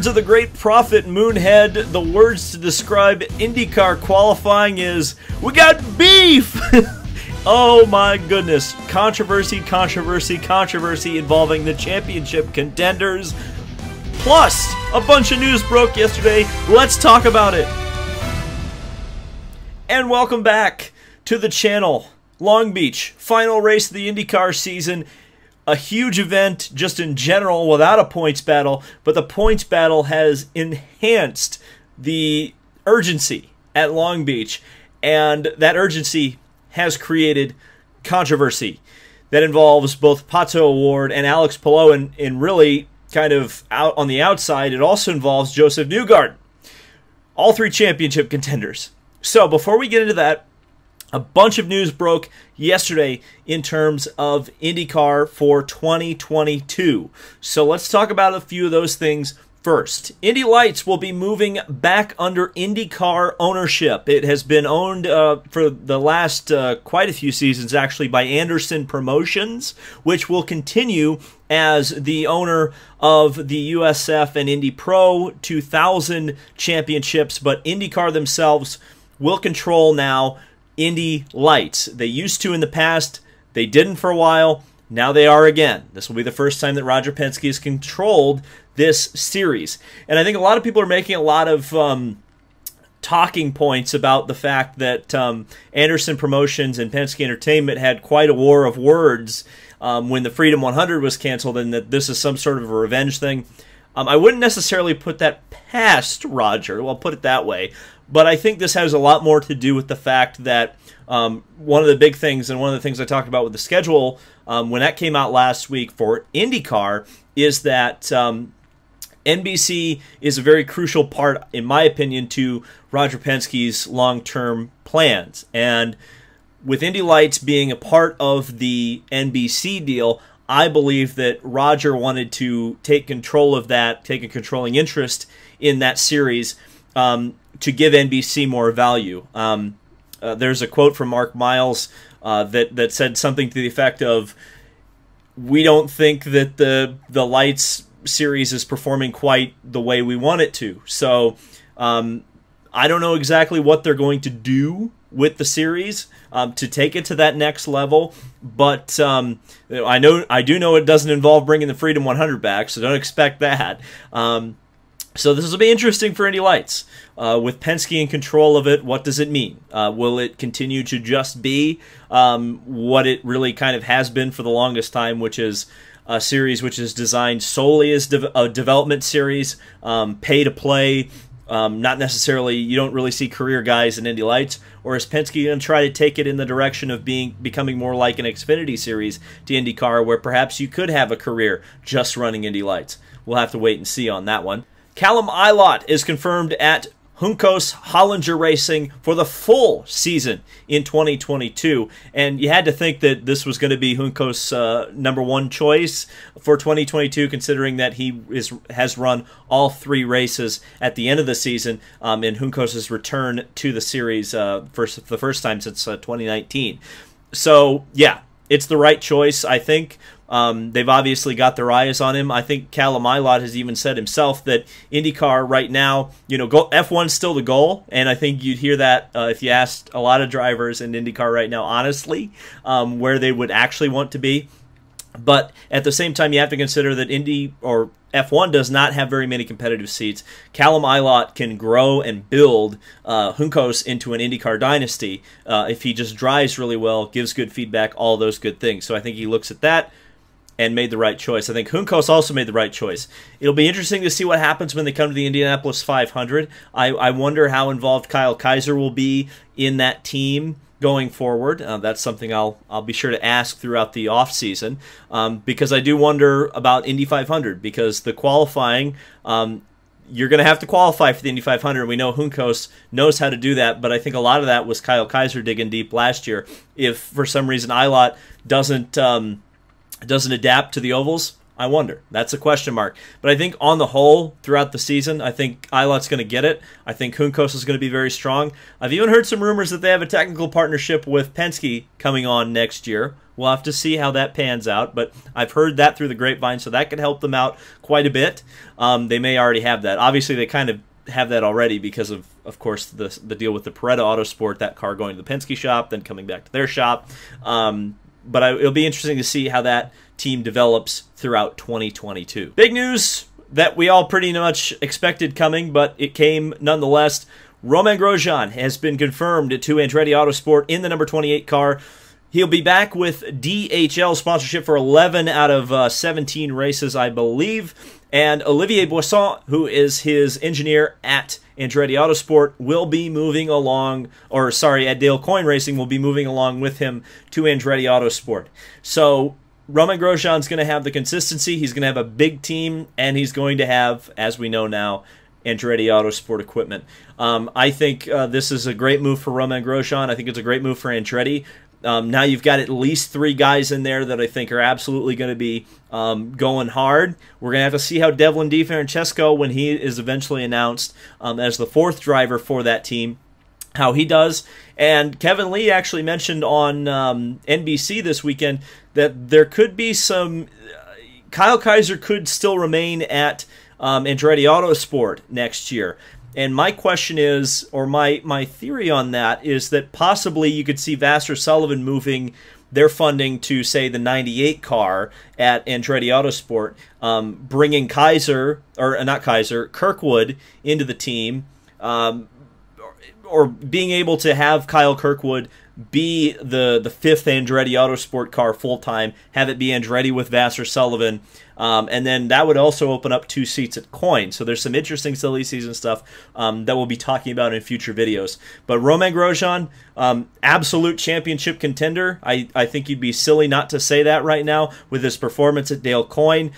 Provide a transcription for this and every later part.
words of the great prophet Moonhead, the words to describe IndyCar qualifying is, "We got beef!" Oh my goodness. Controversy, controversy, controversy involving the championship contenders. Plus, a bunch of news broke yesterday. Let's talk about it. And welcome back to the channel. Long Beach, final race of the IndyCar season. A huge event just in general without a points battle, but the points battle has enhanced the urgency at Long Beach, and that urgency has created controversy that involves both Pato Award and Alex Palou, and really kind of out on the outside, it also involves Joseph Newgarden. All three championship contenders. So before we get into that, a bunch of news broke yesterday in terms of IndyCar for 2022. So let's talk about a few of those things first. Indy Lights will be moving back under IndyCar ownership. It has been owned for the last quite a few seasons actually by Anderson Promotions, which will continue as the owner of the USF and Indy Pro 2000 championships, but IndyCar themselves will control now Indy Lights. They used to in the past. They didn't for a while. Now they are again. This will be the first time that Roger Penske has controlled this series. And I think a lot of people are making a lot of talking points about the fact that Anderson Promotions and Penske Entertainment had quite a war of words when the Freedom 100 was canceled, and that this is some sort of a revenge thing. I wouldn't necessarily put that past Roger. Well, I'll put it that way. But I think this has a lot more to do with the fact that one of the big things, and one of the things I talked about with the schedule when that came out last week for IndyCar, is that NBC is a very crucial part, in my opinion, to Roger Penske's long-term plans. And with Indy Lights being a part of the NBC deal, I believe that Roger wanted to take control of that, take a controlling interest in that series, to give NBC more value. There's a quote from Mark Miles that said something to the effect of, "We don't think that the Lights series is performing quite the way we want it to." So I don't know exactly what they're going to do with the series to take it to that next level, but I do know it doesn't involve bringing the Freedom 100 back, so don't expect that. So this will be interesting for Indy Lights. With Penske in control of it, what does it mean? Will it continue to just be what it really kind of has been for the longest time, which is a series which is designed solely as a development series, pay to play, not necessarily, you don't really see career guys in Indy Lights? Or is Penske going to try to take it in the direction of becoming more like an Xfinity series to IndyCar, where perhaps you could have a career just running Indy Lights? We'll have to wait and see on that one. Callum Ilott is confirmed at Juncos Hollinger Racing for the full season in 2022, and you had to think that this was going to be Juncos' #1 choice for 2022, considering that he has run all 3 races at the end of the season in Juncos' return to the series for the first time since 2019. So yeah, it's the right choice, I think. They've obviously got their eyes on him. I think Callum Ilott has even said himself that IndyCar right now, F1's still the goal, and I think you'd hear that if you asked a lot of drivers in IndyCar right now, honestly, where they would actually want to be. But at the same time, you have to consider that F1 does not have very many competitive seats. Callum Ilott can grow and build Juncos into an IndyCar dynasty if he just drives really well, gives good feedback, all those good things. So I think he looks at that and made the right choice. I think Juncos also made the right choice. It'll be interesting to see what happens when they come to the Indianapolis 500. I wonder how involved Kyle Kaiser will be in that team going forward. That's something I'll be sure to ask throughout the off season, because I do wonder about Indy 500, because the qualifying, you're going to have to qualify for the Indy 500. We know Juncos knows how to do that, but I think a lot of that was Kyle Kaiser digging deep last year. If for some reason Ilott doesn't adapt to the ovals, I wonder. That's a question mark. But I think on the whole, throughout the season, I think Ilot's going to get it. I think Juncos is going to be very strong. I've even heard some rumors that they have a technical partnership with Penske coming on next year. We'll have to see how that pans out, but I've heard that through the grapevine, so that could help them out quite a bit. They may already have that. Obviously, they kind of have that already because of course, the deal with the Pato Autosport, that car going to the Penske shop, then coming back to their shop. But it'll be interesting to see how that team develops throughout 2022. Big news that we all pretty much expected coming, but it came nonetheless. Romain Grosjean has been confirmed to Andretti Autosport in the number 28 car. He'll be back with DHL sponsorship for 11 out of 17 races, I believe. And Olivier Boisson, who is his engineer at Andretti Autosport, will be moving along, at Dale Coyne Racing, will be moving along with him to Andretti Autosport. So Romain Grosjean's going to have the consistency, he's going to have a big team, and he's going to have, as we know now, Andretti Autosport equipment. I think this is a great move for Romain Grosjean. I think it's a great move for Andretti. Now you've got at least 3 guys in there that I think are absolutely going to be going hard. We're going to have to see how Devlin DiFrancesco, when he is eventually announced as the 4th driver for that team, how he does. And Kevin Lee actually mentioned on NBC this weekend that there could be some... Kyle Kaiser could still remain at Andretti Autosport next year. And my question is, or my theory on that is that possibly you could see Vasser Sullivan moving their funding to, say, the 98 car at Andretti Autosport, bringing Kirkwood into the team, or being able to have Kyle Kirkwood be the 5th Andretti Autosport car full-time, have it be Andretti with Vasser Sullivan, and then that would also open up 2 seats at Coyne. So there's some interesting silly season stuff that we'll be talking about in future videos. But Romain Grosjean, absolute championship contender. I think you'd be silly not to say that right now with his performance at Dale Coyne.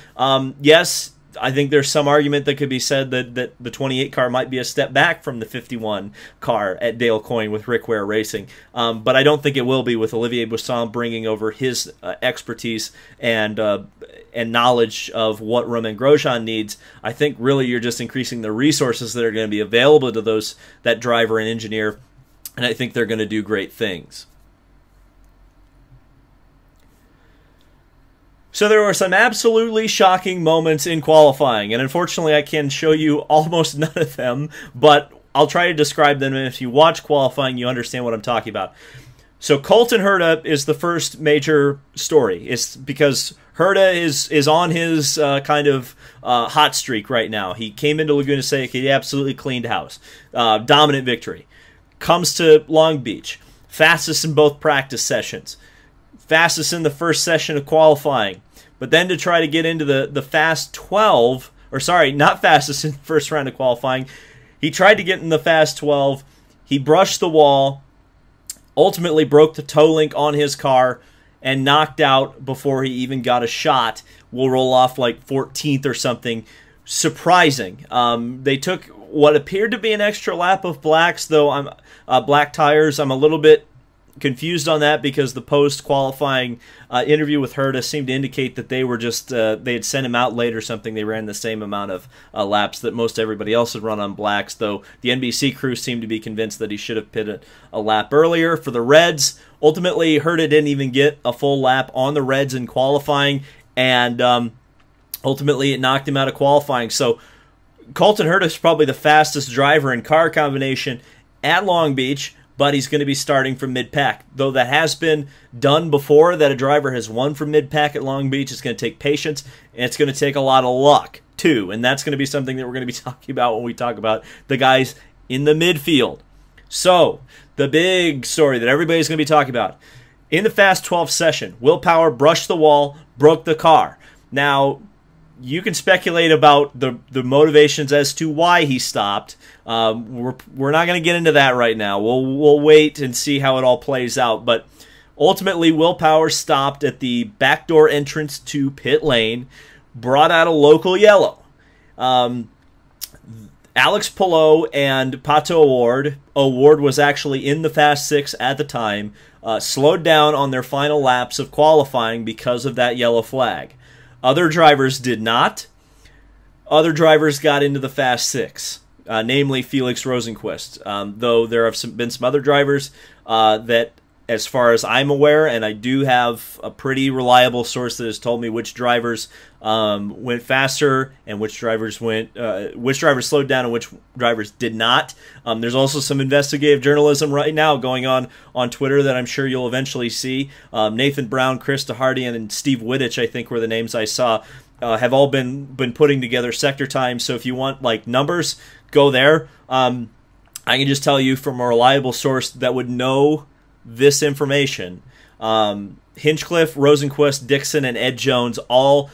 Yes, I think there's some argument that could be said that the 28 car might be a step back from the 51 car at Dale Coyne with Rick Ware Racing. But I don't think it will be, with Olivier Boisson bringing over his expertise and knowledge of what Romain Grosjean needs. I think really you're just increasing the resources that are going to be available to that driver and engineer, and I think they're going to do great things. So there were some absolutely shocking moments in qualifying, and unfortunately I can show you almost none of them, but I'll try to describe them, and if you watch qualifying, you understand what I'm talking about. So Colton Herta is the first major story. It's because Herta is on his kind of hot streak right now. He came into Laguna Seca, he absolutely cleaned house. Dominant victory. Comes to Long Beach. Fastest in both practice sessions. Fastest in the first session of qualifying. But then to try to get into the Fast 12, or sorry, not fastest in the first round of qualifying, he tried to get in the Fast 12, he brushed the wall, ultimately broke the toe link on his car, and knocked out before he even got a shot. Will roll off like 14th or something. Surprising. They took what appeared to be an extra lap of blacks, though black tires. I'm a little bit confused on that because the post-qualifying interview with Herta seemed to indicate that they were just they had sent him out late or something. They ran the same amount of laps that most everybody else had run on blacks, though the NBC crew seemed to be convinced that he should have pitted a lap earlier. For the Reds, ultimately Herta didn't even get a full lap on the Reds in qualifying, and ultimately it knocked him out of qualifying. So Colton Herta is probably the fastest driver in car combination at Long Beach, but he's going to be starting from mid-pack. Though that has been done before, that a driver has won from mid-pack at Long Beach. It's going to take patience, and it's going to take a lot of luck, too. And that's going to be something that we're going to be talking about when we talk about the guys in the midfield. So, the big story that everybody's going to be talking about. In the Fast 12 session, Will Power brushed the wall, broke the car. Now, you can speculate about the motivations as to why he stopped. We're not going to get into that right now. We'll wait and see how it all plays out. But ultimately, Will Power stopped at the backdoor entrance to pit lane, brought out a local yellow. Alex Palou and Pato Award was actually in the Fast 6 at the time, slowed down on their final laps of qualifying because of that yellow flag. Other drivers did not. Other drivers got into the Fast Six, namely Felix Rosenqvist. Though there have been some other drivers that, as far as I'm aware, and I do have a pretty reliable source that has told me which drivers went faster and which drivers slowed down and which drivers did not. There's also some investigative journalism right now going on Twitter that I'm sure you'll eventually see. Nathan Brown, Chris DeHardy, and Steve Wittich, I think, were the names I saw. Have all been putting together sector time. So if you want like numbers, go there. I can just tell you from a reliable source that would know this information. Hinchcliffe, Rosenqvist, Dixon, and Ed Jones all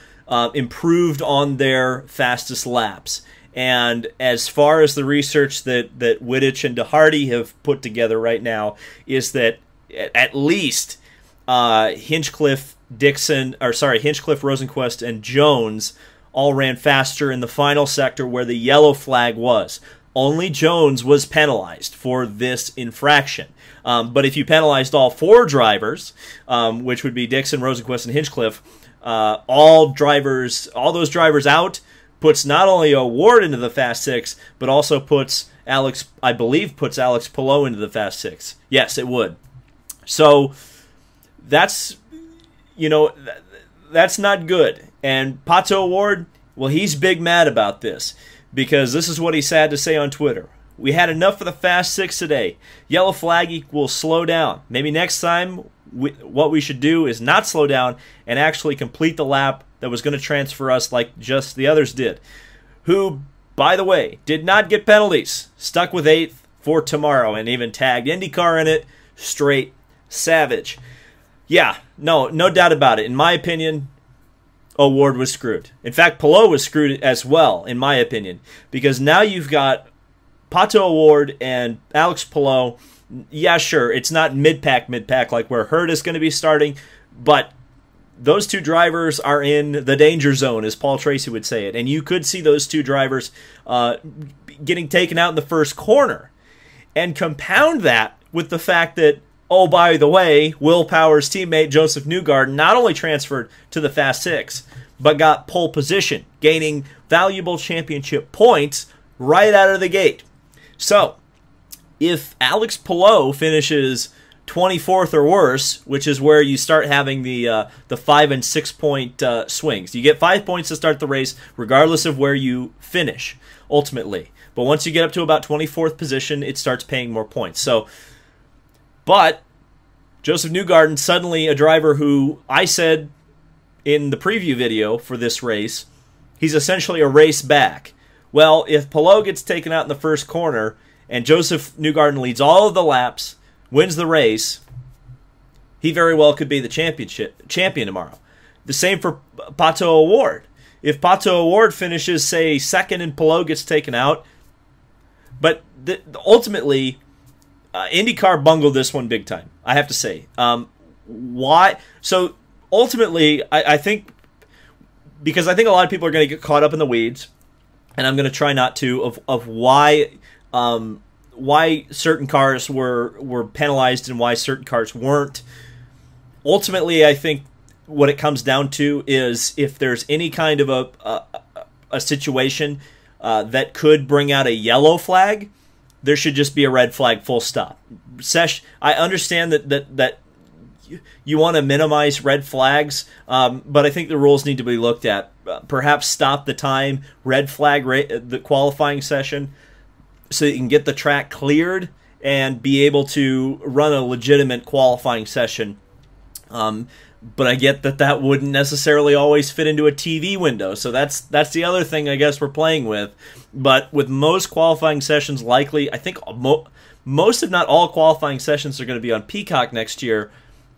improved on their fastest laps. And as far as the research that Wittich and DeHardy have put together right now is that at least Hinchcliffe, Rosenqvist, and Jones all ran faster in the final sector where the yellow flag was. Only Jones was penalized for this infraction. But if you penalized all four drivers, which would be Dixon, Rosenqvist, and Hinchcliffe, all those drivers out, puts not only a Ward into the Fast Six, but also puts Alex Palou into the Fast Six. Yes, it would. So that's not good. And Pato Ward, well, he's big mad about this, because this is what he's had to say on Twitter. We had enough for the Fast Six today. Yellow flag equals slow down. Maybe next time what we should do is not slow down and actually complete the lap that was going to transfer us like just the others did, who, by the way, did not get penalties. Stuck with 8th for tomorrow and even tagged IndyCar in it. Straight savage. Yeah, no doubt about it. In my opinion, Ward was screwed. In fact, Palou was screwed as well, in my opinion, because now you've got Pato Ward and Alex Palou. Yeah, sure, it's not mid-pack like where Hurt is going to be starting, but those two drivers are in the danger zone, as Paul Tracy would say it, and you could see those two drivers getting taken out in the first corner. And compound that with the fact that, oh, by the way, Will Power's teammate Joseph Newgarden not only transferred to the Fast Six, but got pole position, gaining valuable championship points right out of the gate. So, if Alex Palou finishes 24th or worse, which is where you start having the 5 and 6 point swings. You get 5 points to start the race, regardless of where you finish, ultimately. But once you get up to about 24th position, it starts paying more points. But Joseph Newgarden, suddenly a driver who I said in the preview video for this race, he's essentially a race back. Well, if Palou gets taken out in the first corner and Joseph Newgarden leads all of the laps, wins the race, he very well could be the champion tomorrow. The same for Pato Ward. If Pato Ward finishes, say, second and Palou gets taken out, but ultimately, IndyCar bungled this one big time, I have to say. Why? So ultimately, I think, because I think a lot of people are going to get caught up in the weeds, and I'm going to try not to, of why certain cars were penalized and why certain cars weren't. Ultimately, I think what it comes down to is if there's any kind of a situation that could bring out a yellow flag, there should just be a red flag, full stop. I understand that you want to minimize red flags, but I think the rules need to be looked at. Perhaps stop the time, red flag the qualifying session, so you can get the track cleared and be able to run a legitimate qualifying session. But I get that wouldn't necessarily always fit into a TV window, so that's the other thing I guess we're playing with. But with most qualifying sessions likely, I think most if not all qualifying sessions are going to be on Peacock next year,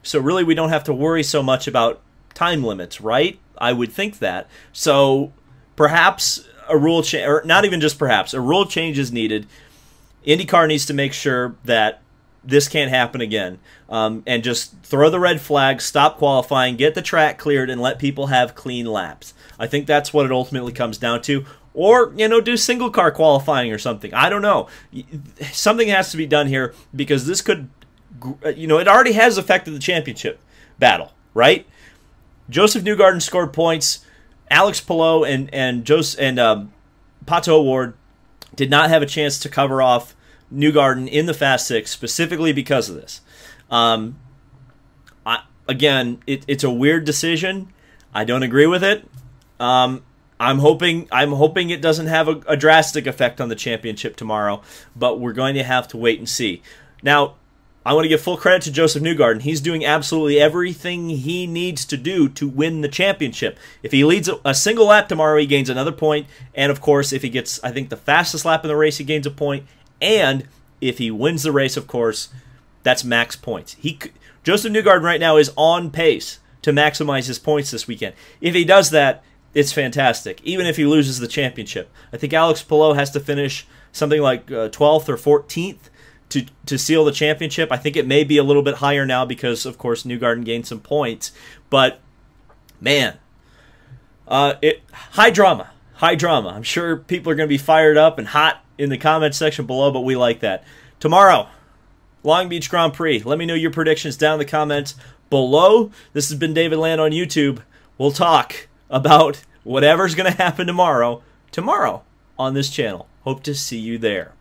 so really we don't have to worry so much about time limits, right? I would think that. So perhaps a rule change, or not even just perhaps, a rule change is needed. IndyCar needs to make sure that this can't happen again, and just throw the red flag, stop qualifying, get the track cleared, and let people have clean laps. I think that's what it ultimately comes down to. Or, do single car qualifying or something. I don't know. Something has to be done here, because this could, it already has affected the championship battle, right? Joseph Newgarden scored points Alex Palou and Pato Ward did not have a chance to cover off Newgarden in the Fast Six specifically because of this. Again, it's a weird decision. I don't agree with it. I'm hoping it doesn't have a drastic effect on the championship tomorrow, but we're going to have to wait and see. Now, I want to give full credit to Joseph Newgarden. He's doing absolutely everything he needs to do to win the championship. If he leads a single lap tomorrow, he gains another point. And, of course, if he gets, I think, the fastest lap in the race, he gains a point. And if he wins the race, of course, that's max points. Joseph Newgarden right now is on pace to maximize his points this weekend. If he does that, it's fantastic, even if he loses the championship. I think Alex Palou has to finish something like 12th or 14th to seal the championship. I think it may be a little bit higher now because, of course, Newgarden gained some points. But, man, high drama. High drama. I'm sure people are going to be fired up and hot in the comment section below, but we like that. Tomorrow, Long Beach Grand Prix. Let me know your predictions down in the comments below. This has been David Land on YouTube. We'll talk about whatever's going to happen tomorrow on this channel. Hope to see you there.